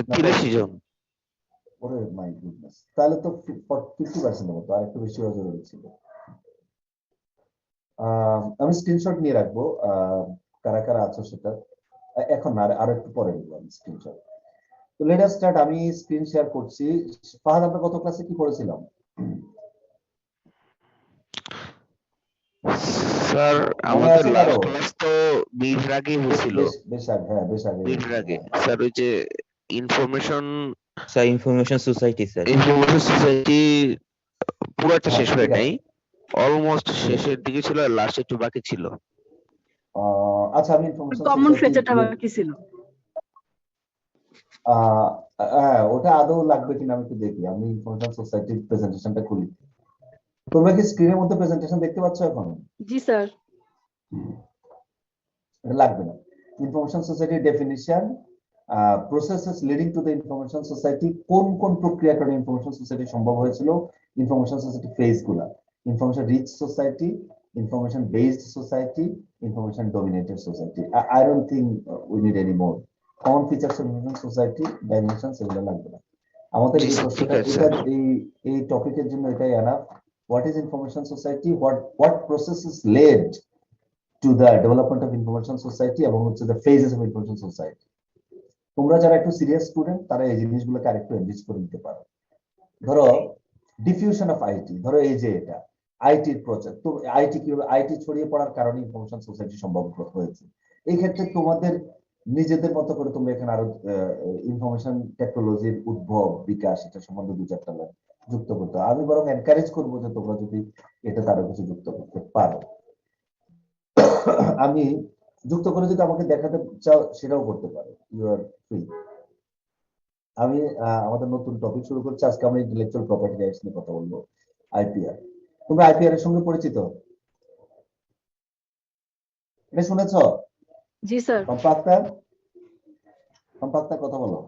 না 83 জন। ওরে my goodness, তাহলে তো 50% মতো, আর একটু বেশি হওয়া জরুরি ছিল। আমি স্ক্রিনশট নিয়ে রাখবো কারা কারা আছো সেটা, এখন না, আরো একটু পরে নিবো আমি স্ক্রিনশট। তো লেট আস স্টার্ট। আমি স্ক্রিন শেয়ার করছি। ফাহাদ, আমরা গত ক্লাসে কি পড়েছিলাম? স্যার মনে আমাদের আছে কারো? লাস্ট ক্লাস তো বিভাগে হয়েছিল। বেশ আগে, হ্যাঁ বেশ আগে হয়েছিল, বিভাগে হ্যাঁ। স্যার ওই যে information sir information society sir. Information society পুরোটা হ্যাঁ, শেষ হয় ঠিক নাই, আছে, অলমোস্ট ঠিক আছে। শেষের দিকে ছিল, আর লাস্ট একটু বাকি ছিল। আচ্ছা, আমি ইনফরমেশন কমন সোসাইটি, ফিচারটা বাকি ছিল। হ্যাঁ ওটা আদৌ লাগবে কিনা আমি একটু দেখি। আমি ইনফরমেশন সোসাইটির প্রেজেন্টেশনটা খুলি। তোমরা কি স্ক্রিনের মধ্যে প্রেজেন্টেশন দেখতে পাচ্ছ এখন? জি স্যার। এটা লাগবে না। ইনফরমেশন সোসাইটির definition, processes leading to the information society, কোন কোন প্রক্রিয়ার কারণে ইনফরমেশন সোসাইটি সম্ভব হয়েছিল, ইনফরমেশন সোসাইটি ফেজ গুলা, information rich society, information based society, information dominated society. I don't think we need any more common features of information society, dimensions, এগুলো লাগবে না আমাদের। এই ঠিক প্রশ্নটা, আছে এটা স্যার। এই টপিকের জন্য এটাই enough. What is information society, what processes led to the development of information society এবং হচ্ছে the phases of information society। তোমরা যারা একটু সিরিয়াস স্টুডেন্ট তারা এই জিনিসগুলোকে আরেকটু এনরিচ করে নিতে পারো। ধরো ডিফিউশন অফ আইটি, ধরো এই যে এটা আইটির প্রচার, তো আইটি কিভাবে, আইটি ছড়িয়ে পড়ার কারণে ইনফরমেশন সোসাইটি সম্ভব হয়েছে। এই ক্ষেত্রে তোমাদের নিজেদের মতো করে তোমরা এখানে আরো ইনফরমেশন টেকনোলজির উদ্ভব বিকাশ এটা সম্বন্ধে দু চারটা যুক্ত করতে। আমি বরং এনকারেজ করবো যে তোমরা যদি এটা আরো কিছু যুক্ত করতে পারো। আমি যুক্ত করে যদি আমাকে দেখাতে চাও সেটাও করতে পারো, ইউ আর ফ্রি। আমি আমাদের নতুন টপিক শুরু করছি। আজকে আমরা ইন্টেলেকচুয়াল প্রপার্টি রাইটস নিয়ে কথা বলবো, আইপিআর। তোমরা আইপিআর এর সঙ্গে পরিচিত? এটা শুনেছো? জি স্যার। কম্পাক্তার কথা বলো।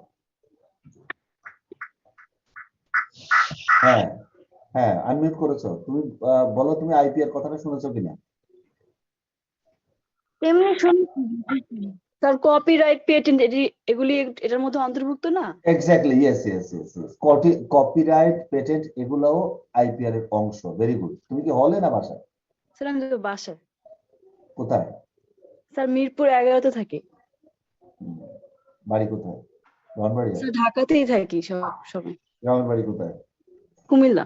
হ্যাঁ হ্যাঁ, আনমিউট করেছো তুমি। বলো তুমি আইপিআর কথাটা শুনেছো কিনা? এমনি শুনছি স্যার, কপিরাইট, পেটেন্ট এগুলি এটার মধ্যে অন্তর্ভুক্ত না? Exactly, yes yes yes yes. Copyright, patent এগুলাও আইপিআর এর অংশ। Very good. তুমি কি হলে না বাসায়? স্যার আমি তো বাসায়। কোথায়? স্যার মিরপুর 11-তে থাকি। বাড়ি কোথায়? ব্রাহ্মণবাড়িয়া? স্যার ঢাকাতেই থাকি সব সময়। গ্রামের বাড়ি কোথায়? কুমিল্লা।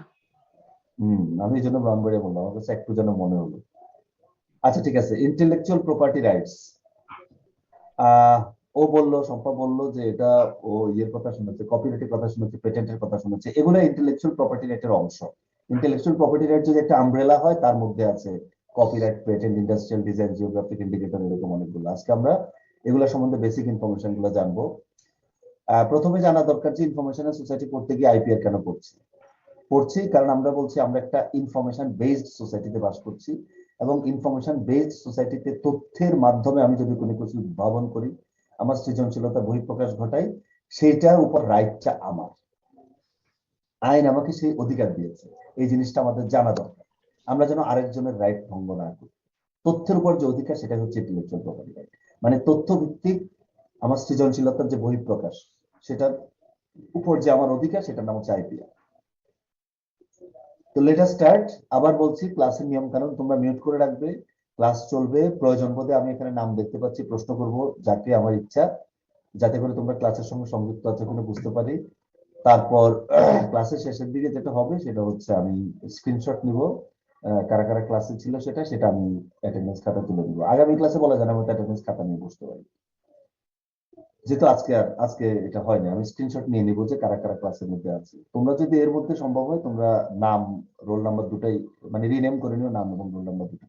আমি এই জন্য ব্রাহ্মণবাড়িয়া বললাম, আমার কাছে একটু যেন মনে হলো। আচ্ছা ঠিক আছে, ইন্টেলেকচুয়াল প্রপার্টি রাইটস। ও বললো, শম্পা বললো যে এটা ও ইয়ের কথা শুনেছে, কপিরাইটের কথা শুনেছে, পেটেন্টের কথা শুনেছে। এগুলো ইন্টেলেকচুয়াল প্রপার্টি রাইটের অংশ। ইন্টেলেকচুয়াল প্রপার্টি রাইট যদি একটা আমব্রেলা হয়, তার মধ্যে আছে copyright, patent, industrial design, geographic indicator, এরকম অনেকগুলো। আজকে আমরা এগুলো সম্বন্ধে বেসিক ইনফরমেশন গুলো জানবো। প্রথমে জানা দরকার যে ইনফরমেশন সোসাইটি পড়তে গিয়ে আইপিআর কেন পড়ছি, কারণ আমরা বলছি আমরা একটা ইনফরমেশন বেসড সোসাইটিতে বাস করছি, এবং ইনফরমেশন বেসড সোসাইটিতে তথ্যের মাধ্যমে আমি যদি কোনো কিছু উদ্ভাবন করি, আমার সৃজনশীলতা বহিঃপ্রকাশ ঘটাই, সেইটার উপর রাইটটা আমার। আইন আমাকে সেই অধিকার দিয়েছে। এই জিনিসটা আমাদের জানা দরকার, আমরা যেন আরেকজনের রাইট ভঙ্গ না করি। তথ্যের উপর যে অধিকার, সেটা হচ্ছে ইন্টেলেকচুয়াল প্রপার্টি রাইট। মানে তথ্য ভিত্তিক আমার সৃজনশীলতার যে বহিঃপ্রকাশ, সেটার উপর যে আমার অধিকার, সেটার নাম হচ্ছে আইপিআর। তো লেট আস স্টার্ট। আবার বলছি, ক্লাসের নিয়ম কানুন তোমরা মিউট করে রাখবে। ক্লাস চলবে, প্রয়োজন বোধে আমি এখানে নাম দেখতে পাচ্ছি, প্রশ্ন করব যাকে আমার ইচ্ছা, যাতে করে তোমরা ক্লাসের সঙ্গে সংযুক্ত আছে কিনা বুঝতে পারি। তারপর ক্লাসের শেষের দিকে যেটা হবে সেটা হচ্ছে আমি স্ক্রিনশট নিব, কারা কারা ক্লাসে ছিল সেটা আমি অ্যাটেন্ডেন্স খাতা তুলে দিব। আগামী ক্লাসে বলা যায় না, আমি অ্যাটেন্ডেন্স খাতা নিয়ে বসতে পারি। যেহেতু আজকে এটা হয়নি, আমি স্ক্রিনশট নিয়ে নিব যে কারা কারা ক্লাসের মধ্যে আছে। তোমরা যদি এর মধ্যে সম্ভব হয়, তোমরা নাম, রোল নাম্বার দুটাই মানে রিনেম করে নিও, নাম এবং রোল নাম্বার দুটো।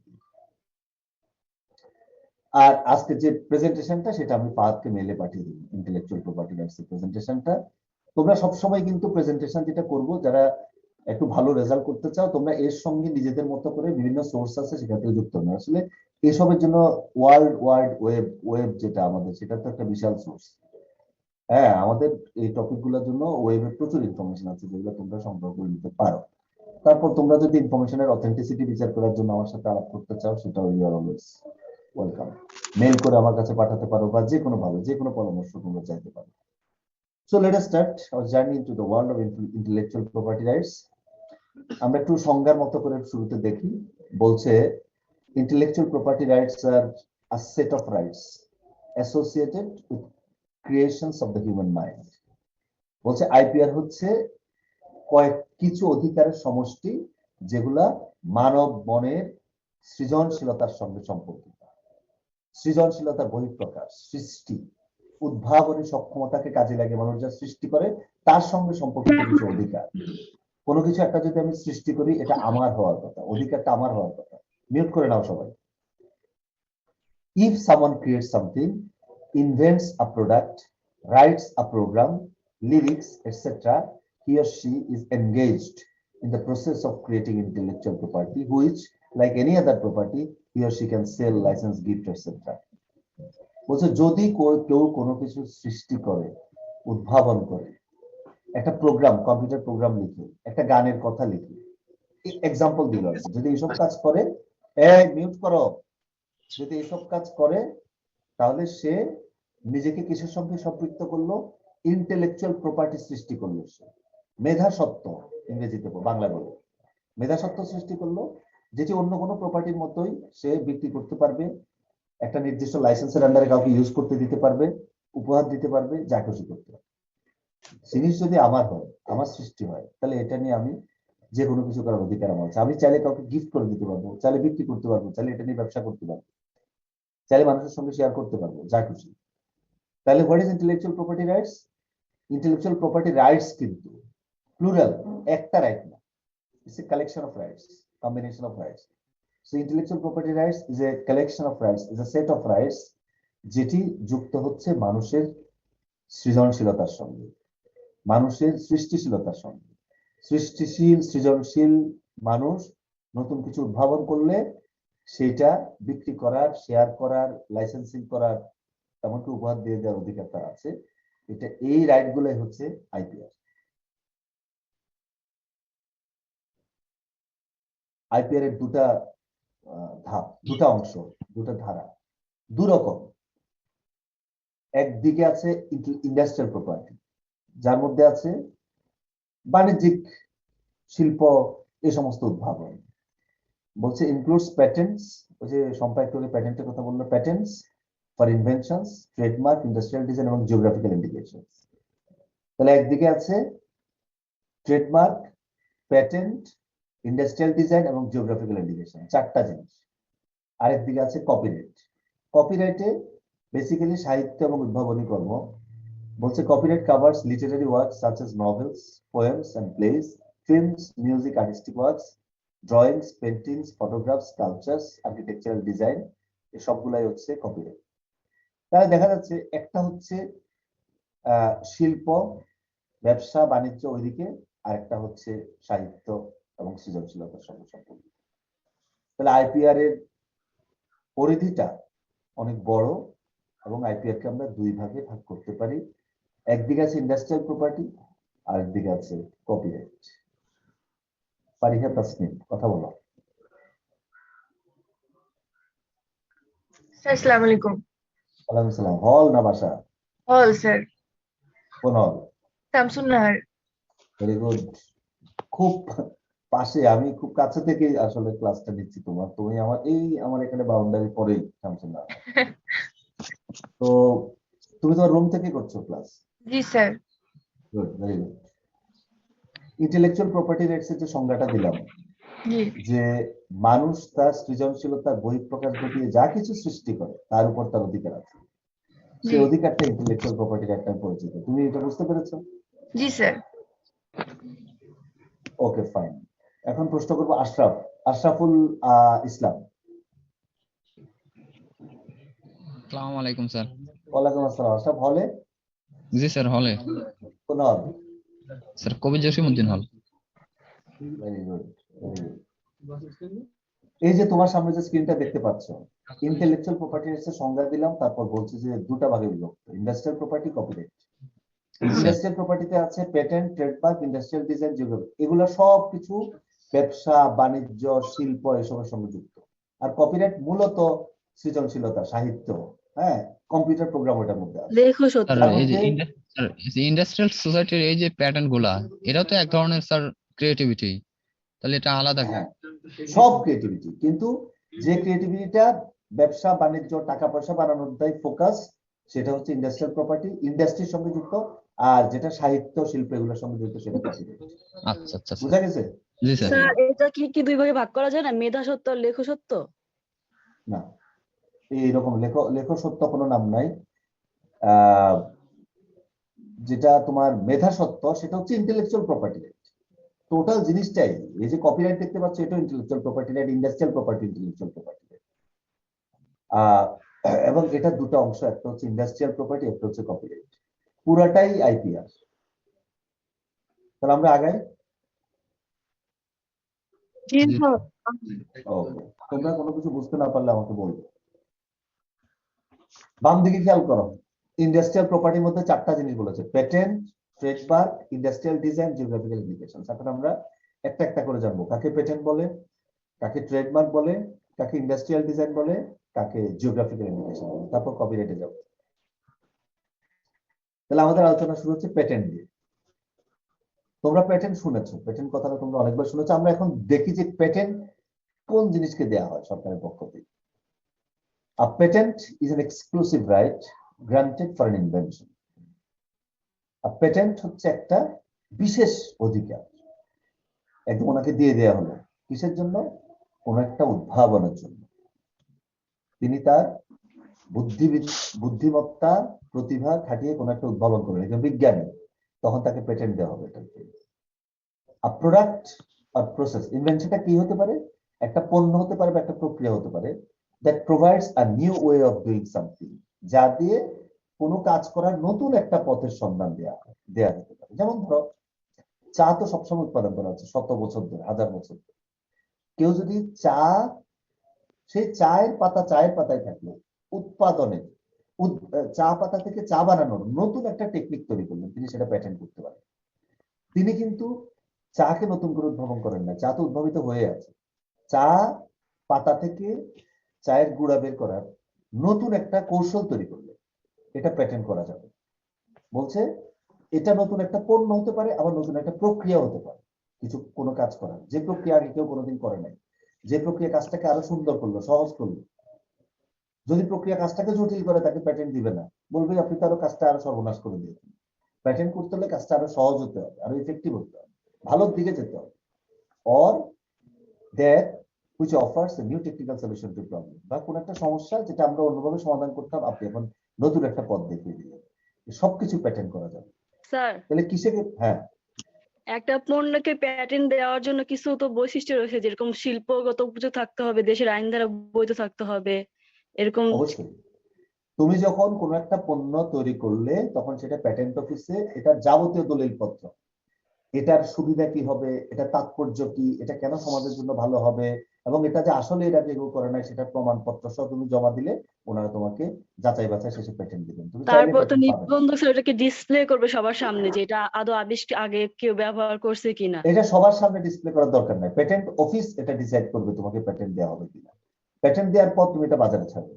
আর আজকে যে প্রেজেন্টেশনটা, সেটা আমি ফাহাদকে মেইলে পাঠিয়ে দেব, ইন্টেলেকচুয়াল প্রপার্টি রাইটস এর প্রেজেন্টেশনটা। তোমরা সবসময় কিন্তু প্রেজেন্টেশন যেটা করবো, যারা একটু ভালো রেজাল্ট করতে চাও, তোমরা এর সঙ্গে নিজেদের মতো করে বিভিন্ন সোর্স আছে সেখান থেকে যুক্ত হবে। আসলে এসবের জন্য ওয়ার্ল্ড ওয়েব যেটা আমাদের, সেটা তো একটা বিশাল সোর্স। হ্যাঁ, আমাদের এই টপিক গুলোর জন্য ওয়েবে প্রচুর ইনফরমেশন আছে, যেগুলো তোমরা সংগ্রহ করে নিতে পারো। তারপর তোমরা যদি ইনফরমেশনের অথেন্টিসিটি বিচার করার জন্য আমার সাথে আলাপ করতে চাও, সেটাও you are always welcome. Mail করে আমার কাছে পাঠাতে পারো, বা যে কোনো ভাবে যে কোনো পরামর্শ তোমরা চাইতে পারো। So let us start our journey into the world of intellectual property rights. আমরা একটু সংজ্ঞার মতো করে শুরুতে দেখি। বলছে intellectual property rights are a set of rights associated with creations of the human mind. বলছে আইপিআর হচ্ছে কিছু অধিকারের সমষ্টি যেগুলা মানব মনের সৃজনশীলতার সঙ্গে সম্পর্কিত। সৃজনশীলতার বহিঃপ্রকাশ, সৃষ্টি, উদ্ভাবনী সক্ষমতাকে কাজে লাগিয়ে মানুষ যা সৃষ্টি করে তার সঙ্গে সম্পর্কিত কিছু অধিকার। কোনো কিছু একটা যদি আমি সৃষ্টি করি এটা আমার হওয়ার কথা, অধিকারটা আমার হওয়ার কথা। মিউট করে নাও সবাই। If someone creates something, invents a product, writes a program, lyrics, etc., he or she is engaged in the process of creating intellectual property, which, like any other property, he or she can sell, license, gift, etc. বলছে যদি কেউ কোনো কিছু সৃষ্টি করে, উদ্ভাবন করে, একটা প্রোগ্রাম, কম্পিউটার প্রোগ্রাম লিখে, একটা গানের কথা লিখে, এক্সাম্পল দিল, যদি এইসব কাজ করে, মিউট করো, যদি এইসব কাজ করে তাহলে সে নিজেকে কিসের সঙ্গে সম্পৃক্ত করলো? ইন্টেলেকচুয়াল প্রপার্টি সৃষ্টি করলো। সে মেধাসত্ব, ইংরেজিতে বাংলা বলে মেধাসত্ব সৃষ্টি করলো, যেটি অন্য কোনো প্রপার্টির মতোই সে বিক্রি করতে পারবে, একটা নির্দিষ্ট লাইসেন্সের আন্ডারে কাউকে ইউজ করতে দিতে পারবে, উপহার দিতে পারবে, যা খুশি করতে পারবে। জিনিস যদি আমার হয়, আমার সৃষ্টি হয়, তাহলে এটা নিয়ে আমি যে কোনো কিছু করার অধিকার আমার আছে। আমি চাইলে কাউকে গিফট করে দিতে পারবো, চাইলে বিক্রি করতে পারবো, চাইলে এটা নিয়ে ব্যবসা করতে পারবো, চাইলে মানুষের সঙ্গে শেয়ার করতে পারবো, যা খুশি। তাহলে what is intellectual property rights? Intellectual property rights কিন্তু প্লুরাল, একটা রাইট না, it's a collection of rights, combination of rights. So intellectual property rights is a collection of rights, is a set of rights যেটি যুক্ত হচ্ছে মানুষের সৃজনশীলতার সঙ্গে, মানুষের সৃষ্টিশীলতার সঙ্গে। সৃষ্টিশীল, সৃজনশীল মানুষ নতুন কিছু উদ্ভাবন করলে সেটা বিক্রি করার, শেয়ার করার, লাইসেন্সিং করার, এমনকি উপহার দিয়ে দেওয়ার অধিকার তার আছে। এটা এই রাইট গুলাই হচ্ছে আইপিআর। আইপিআর এর দুটা ধাপ, দুটা অংশ, দুটা ধারা, দুরকম। একদিকে আছে ইন্ডাস্ট্রিয়াল প্রপার্টি, যার মধ্যে আছে বাণিজ্যিক, শিল্প, এই সমস্ত উদ্ভাবন। বলছে ইনক্লুডস প্যাটেন্টস, ওই যে সম্পা একটু প্যাটেন্টের কথা বললো, patents for inventions, trademark, industrial design এবং জিওগ্রাফিক্যাল ইন্ডিকেশনস। তাহলে একদিকে আছে ট্রেডমার্ক, প্যাটেন্ট, ইন্ডাস্ট্রিয়াল ডিজাইন এবং জিওগ্রাফিক্যাল ইন্ডিকেশন, চারটা জিনিস। আরেকদিকে আছে কপিরাইট। কপিরাইটে বেসিক্যালি সাহিত্য এবং উদ্ভাবনী কর্ম। বলছে copyright covers literary works such as novels, poems and plays, films, music, artistic works, drawings, paintings, photographs, sculptures, architectural design, এই সবগুলাই হচ্ছে কপিরাইট। তাহলে দেখা যাচ্ছে একটা হচ্ছে শিল্প, ব্যবসা বাণিজ্য ওইদিকে, আরেকটা হচ্ছে সাহিত্য এবং সৃজনশীলতার সঙ্গে সম্পর্কিত। তাহলে আইপিআর এর পরিধিটা অনেক বড় এবং আইপিআর কে আমরা দুই ভাগে ভাগ করতে পারি। একদিকে আছে ইন্ডাস্ট্রিয়াল প্রপার্টি, আরেকদিকে আছে কপিরাইট। পারিহা তাসনিম, কথা বলো। স্যার আসসালামু আলাইকুম। ওয়ালাইকুম আসসালাম। হল না বাসা? হল স্যার। কোন হল? শামসুন্নাহার। Very good. খুব পাশে, আমি খুব কাছে থেকে আসলে ক্লাসটা নিচ্ছি তোমার। তুমি আমার এখানে বাউন্ডারি পরেই শামসুন্নাহার। তো তুমি তোমার রুম থেকে করছো ক্লাস? জি sir. Good, very good. Intellectual property rights এর যে সংজ্ঞাটা দিলাম, জি যে মানুষ তার সৃজনশীলতার বহিঃপ্রকাশ ঘটিয়ে যা কিছু সৃষ্টি করে তার উপর তার অধিকার আছে, সেই জি অধিকারটা ইন্টেলেকচুয়াল প্রপার্টি রাইট নামে পরিচিত। তুমি এটা বুঝতে পেরেছো? জি স্যার। ওকে, ফাইন। এখন প্রশ্ন করবো আশরাফুল ইসলাম। আসসালামু আলাইকুম স্যার। ওয়ালাইকুম আসসালাম। আশরাফ হলে? জি স্যার, হলে। কোন হল? স্যার কবি জসিমউদ্দিন হল। Very good, very good. এই যে তোমার সামনে যে স্ক্রিনটা দেখতে পাচ্ছ, ইন্টেলেকচুয়াল প্রপার্টি রাইটস এর সংজ্ঞা দিলাম, তারপর বলছি যে দুটা ভাগে বিভক্ত, ইন্ডাস্ট্রিয়াল প্রপার্টি, কপিরাইট। ইন্ডাস্ট্রিয়াল প্রপার্টিতে আছে patent, trademark, industrial design, geography, এগুলো সব কিছু ব্যবসা বাণিজ্য শিল্প এসবের সঙ্গে যুক্ত। আর কপিরাইট মূলত সৃজনশীলতা, সাহিত্য, হ্যাঁ, কম্পিউটার প্রোগ্রাম ওটার মধ্যে আছে। দেখো স্যার সত্য এই যে ইন্ডাস্ট্রিয়াল সোসাইটির এই যে প্যাটার্ন গুলা, এটাও তো এক ধরনের স্যার ক্রিয়েটিভিটি, তাহলে এটা আলাদা হ্যাঁ, সব ক্রিয়েটিভিটি, কিন্তু যে ক্রিয়েটিভিটিটা ব্যবসা বাণিজ্য টাকা পয়সা বানানোর ফোকাস, সেটা হচ্ছে ইন্ডাস্ট্রিয়াল প্রপার্টি, ইন্ডাস্ট্রির সঙ্গে যুক্ত। আর যেটা সাহিত্য শিল্প এগুলোর সঙ্গে যুক্ত, সেটা কপিরাইট। আচ্ছা আচ্ছা স্যার। বুঝা গেছে? জি স্যার। স্যার এটা কি দুই ভাগে ভাগ করা যায় না, মেধা সত্য আর লেখ সত্য? না, এইরকম লেখ সত্য কোনো নাম নাই। আহ যেটা তোমার মেধা সত্ত্ব, সেটা হচ্ছে ইন্টেলেকচুয়াল প্রপার্টি রাইট। টোটাল জিনিসটাই, এই যে কপিরাইট দেখতে পাচ্ছ, এটা intellectual property right, industrial property intellectual property right. এবং এটা দুটো অংশ, একটা হচ্ছে ইন্ডাস্ট্রিয়াল প্রপার্টি, একটা হচ্ছে কপিরাইট। পুরাটাই আইপিআর। তাহলে আমরা আগাই। জি জি। স্যার। ওকে, তোমরা কোনো কিছু বুঝতে না পারলে আমাকে বলবে। বাম দিকে খেয়াল করো, ইন্ডাস্ট্রিয়াল প্রপার্টির মধ্যে চারটা জিনিস বলেছে: patent, trademark, industrial design, geographical indication. এখন আমরা একটা একটা করে জানবো, কাকে প্যাটেন্ট বলে, কাকে ট্রেডমার্ক বলে, কাকে ইন্ডাস্ট্রিয়াল ডিজাইন বলে, কাকে জিওগ্রাফিক্যাল ইন্ডিকেশন বলে, তারপর কপিরাইটে যাব। তাহলে আমাদের আলোচনা শুরু হচ্ছে প্যাটেন্ট দিয়ে। তোমরা প্যাটেন্ট শুনেছো, প্যাটেন্ট কথাটা তোমরা অনেকবার শুনেছো। আমরা এখন দেখি যে প্যাটেন্ট কোন জিনিসকে দেওয়া হয় সরকারের পক্ষ থেকে। A patent is an exclusive right granted for an invention. A patent হচ্ছে একটা বিশেষ অধিকার, একদম ওনাকে দিয়ে দেওয়া হলো। কিসের জন্য? কোন একটা উদ্ভাবনের জন্য। তিনি তার বুদ্ধিমত্তা প্রতিভা খাটিয়ে কোন একটা উদ্ভাবন করলেন, একজন বিজ্ঞানী, তখন তাকে পেটেন্ট দেওয়া হবে। A product or process, ইনভেনশনটা কি হতে পারে? একটা পণ্য হতে পারে বা একটা প্রক্রিয়া হতে পারে, that provides a new way of doing something, যা দিয়ে কোনো কাজ করার নতুন একটা পথের সন্ধান দেয়া যেতে পারে। যেমন ধরো, চা তো সবসময় উৎপাদন করা হচ্ছে, শত বছর ধরে, হাজার বছর ধরে। কেউ যদি সেই চায়ের পাতায় থাকলে উৎপাদনে, চা পাতা থেকে চা বানানোর নতুন একটা টেকনিক তৈরি করলেন, তিনি সেটা প্যাটেন্ট করতে পারেন। তিনি কিন্তু চাকে নতুন করে উদ্ভাবন করেন না, চা তো উদ্ভাবিত হয়ে আছে। চা পাতা থেকে চায়ের গুঁড়া বের করার নতুন একটা কৌশল তৈরি করলে এটা প্যাটেন্ট করা যাবে। বলছে এটা নতুন একটা পণ্য হতে পারে, আবার নতুন একটা প্রক্রিয়া হতে পারে। কোনো কাজ করার, যে প্রক্রিয়া আগে কেউ কোনোদিন করে নাই, যে প্রক্রিয়া কাজটাকে আরো সুন্দর করলো, সহজ করলো। যদি প্রক্রিয়া কাজটাকে জটিল করে, তাকে প্যাটেন্ট দিবে না, বলবে আপনি তো আরো কাজটা আরো সর্বনাশ করে দিয়েছেন। প্যাটেন্ট করতে হলে কাজটা আরো সহজ হতে হবে, আরো ইফেক্টিভ হতে হবে, ভালোর দিকে যেতে হবে। or that which offers a new technical solution to problem, বা কোন একটা সমস্যা যেটা আমরা অন্যভাবে সমাধান করতাম, আপনি এখন নতুন একটা পথ দেখিয়ে দিলেন। সবকিছু প্যাটেন্ট করা যাবে। স্যার তাহলে কিসে? হ্যাঁ, একটা পণ্যকে প্যাটেন্ট দেওয়ার জন্য কিছু তো বৈশিষ্ট্য রয়েছে, যেরকম শিল্পগত উপযোগ থাকতে হবে, দেশের আইন দ্বারা বৈধ থাকতে হবে, এরকম। অবশ্যই। তুমি যখন কোন একটা পণ্য তৈরি করলে, তখন সেটা প্যাটেন্ট অফিসে এটার যাবতীয় দলিলপত্র, এটার সুবিধা কি হবে, এটা তাৎপর্য কি, এটা কেন সমাজের জন্য ভালো হবে, এবং এটা যে আসলে এটা কেউ করে নাই সেটা প্রমাণপত্র সহ তুমি জমা দিলে ওনারা তোমাকে যাচাই বাছাই শেষে পেটেন্ট দিবেন। তুমি চাইলে তারপর তো পেটেন্ট পাবে না। নিবন্ধক স্যার এটাকে ডিসপ্লে করবে সবার সামনে যে এটা আদৌ আগে কেউ ব্যবহার করছে কিনা। এটা সবার সামনে ডিসপ্লে করার দরকার নাই, পেটেন্ট অফিস এটা ডিসাইড করবে তোমাকে পেটেন্ট দেওয়া হবে কিনা। পেটেন্ট দেওয়ার পর তুমি এটা বাজারে ছাড়বে,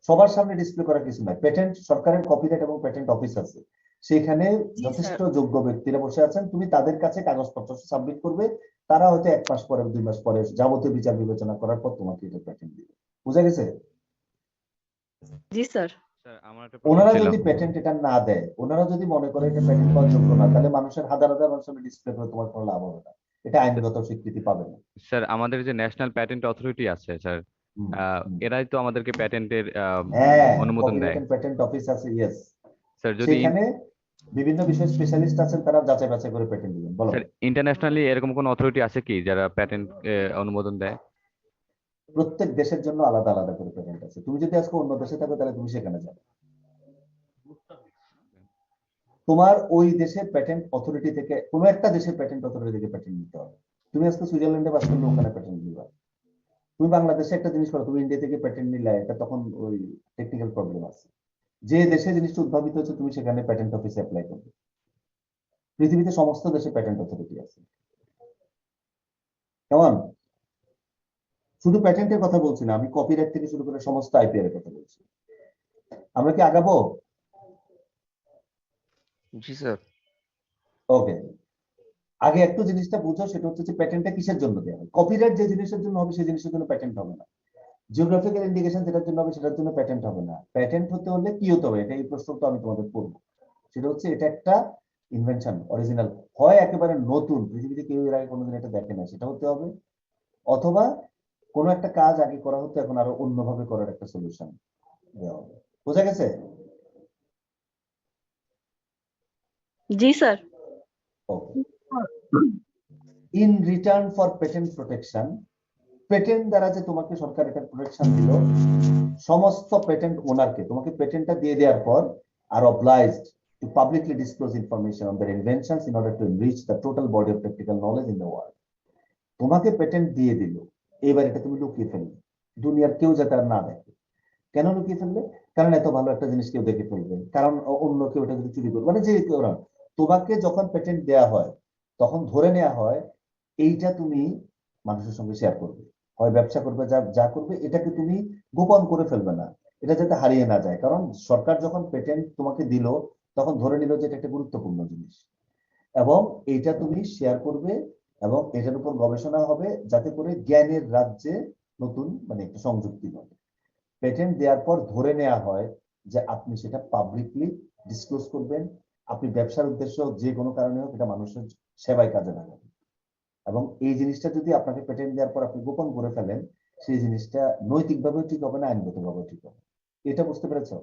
সবার সামনে ডিসপ্লে করার কিছু নাই। পেটেন্ট, সরকারের কপিরাইট এবং পেটেন্ট অফিস আছে, সেখানে জি, যথেষ্ট স্যার। যোগ্য ব্যক্তিরা বসে আছেন। তুমি তাদের কাছে কাগজপত্র সাবমিট করবে, তারা হয়তো 1 মাস পরে 2 মাস পরে যাবতীয় বিচার বিবেচনা করার পর তোমাকে এটা পেটেন্ট দিবে। বুঝা গেছে? জি স্যার। স্যার আমার একটা প্রশ্ন ওনারা ছিল। যদি পেটেন্ট এটা না দেয়, ওনারা যদি মনে করে এটা পেটেন্ট পাওয়ার যোগ্য না, তাহলে মানুষের হাজার হাজার মানুষের ডিসপ্লে করে তোমার কোনো লাভ হবে না, এটা আইনগত স্বীকৃতি পাবে না। স্যার আমাদের যে ন্যাশনাল প্যাটেন্ট অথরিটি আছে স্যার, হুম, হুম। এরাই তো আমাদেরকে প্যাটেন্টের হ্যাঁ, অনুমোদন কপিরাইট দেয়। এন্ড পেটেন্ট অফিস আছে, ইয়েস। স্যার যদি সেখানে বিভিন্ন বিষয় স্পেশালিস্ট আছেন, তারা যাচাই বাছাই করে পেটেন্ট দিবেন। বলো। স্যার ইন্টারন্যাশনালি এরকম কোন অথরিটি আছে কি যারা প্যাটেন্ট অনুমোদন দেয়? প্রত্যেক দেশের জন্য আলাদা আলাদা করে পেটেন্ট আছে। তুমি যদি আজকে অন্য দেশে থাকো, তাহলে তুমি সেখানে যাবে, তোমার ওই দেশের প্যাটেন্ট অথরিটি থেকে, কোনো একটা দেশের প্যাটেন্ট অথরিটি থেকে প্যাটেন্ট নিতে হবে। তুমি আজকে সুইজারল্যান্ডে বাস করলে ওখানে প্যাটেন্ট দিবা। তুমি বাংলাদেশে একটা জিনিস করো, তুমি ইন্ডিয়া থেকে প্যাটেন্ট নিলে, এটা তখন ওই টেকনিক্যাল প্রবলেম আছে। যে দেশে জিনিসটা উদ্ভাবিত হচ্ছে, তুমি সেখানে প্যাটেন্ট অফিসে অ্যাপ্লাই করবে। পৃথিবীতে সমস্ত দেশে প্যাটেন্ট অথরিটি আছে। কেমন? শুধু প্যাটেন্টের কথা বলছি না, আমি কপিরাইট থেকে শুরু করে সমস্ত আইপিআর এর কথা বলছি। আমরা কি আগাবো? জি স্যার। ওকে, আগে একটু জিনিসটা বুঝো, সেটা হচ্ছে যে প্যাটেন্টটা কিসের জন্য দেওয়া হয়। কপিরাইট যে জিনিসের জন্য হবে সেই জিনিসের জন্য প্যাটেন্ট হবে না। জিওগ্রাফিক্যাল ইন্ডিকেশন যেটার জন্য হবে সেটার জন্য প্যাটেন্ট হবে না। প্যাটেন্ট হতে হলে কি হতে হবে, এটা এই প্রশ্ন তো আমি তোমাদের করবো। সেটা হচ্ছে এটা একটা ইনভেনশন, অরিজিনাল, হয় একেবারে নতুন, পৃথিবীতে কেউ এর আগে কোনোদিন এটা দেখে না সেটা হতে হবে, অথবা কোনো একটা কাজ আগে করা হতো এখন আরো অন্যভাবে করার একটা সলিউশন দেওয়া হবে। বোঝা গেছে? জি sir. Okay. In return for patent protection, patent দ্বারা যে তোমাকে সরকার এটা প্রোটেকশন দিল, সমস্ত পেটেন্ট ওনারকে তোমাকে পেটেন্টটা দিয়ে দেওয়ার পর আর obliged to publicly disclose information on their inventions in order to enrich the total body of practical knowledge in the world. তোমাকে পেটেন্ট দিয়ে দিল, এবার এটা তুমি লুকিয়ে ফেললে, দুনিয়ার কেউ যাতে আর না দেখে। কেন লুকিয়ে ফেললে? কারণ এত ভালো একটা জিনিস কেউ দেখে ফেলবে, কারণ অন্য কেউ এটা যদি চুরি করবে, মানে যে কেউ না। তোমাকে যখন পেটেন্ট দেয়া হয় তখন ধরে নেওয়া হয় এইটা তুমি মানুষের সঙ্গে শেয়ার করবে, হয় ব্যবসা করবে, যা যা করবে এটাকে তুমি গোপন করে ফেলবে না, এটা যাতে হারিয়ে না যায়। কারণ সরকার যখন পেটেন্ট তোমাকে দিল তখন ধরে নিল যে এটা একটা গুরুত্বপূর্ণ জিনিস, এবং এইটা তুমি শেয়ার করবে এবং এটার উপর গবেষণা হবে যাতে করে জ্ঞানের রাজ্যে নতুন মানে একটা সংযুক্তি হবে। পেটেন্ট দেওয়ার পর ধরে নেওয়া হয় যে আপনি সেটা পাবলিকলি ডিসক্লোজ করবেন, আপনি ব্যবসার উদ্দেশ্য যে কোনো কারণে হোক এটা মানুষের সেবায় কাজে লাগাবেন। এবং এই জিনিসটা যদি আপনাকে পেটেন্ট দেওয়ার পর আপনি গোপন করে ফেলেন, সেই জিনিসটা নৈতিকভাবেও ঠিক হবে না, আইনগতভাবেও ঠিক হবে। এটা বুঝতে পেরেছো?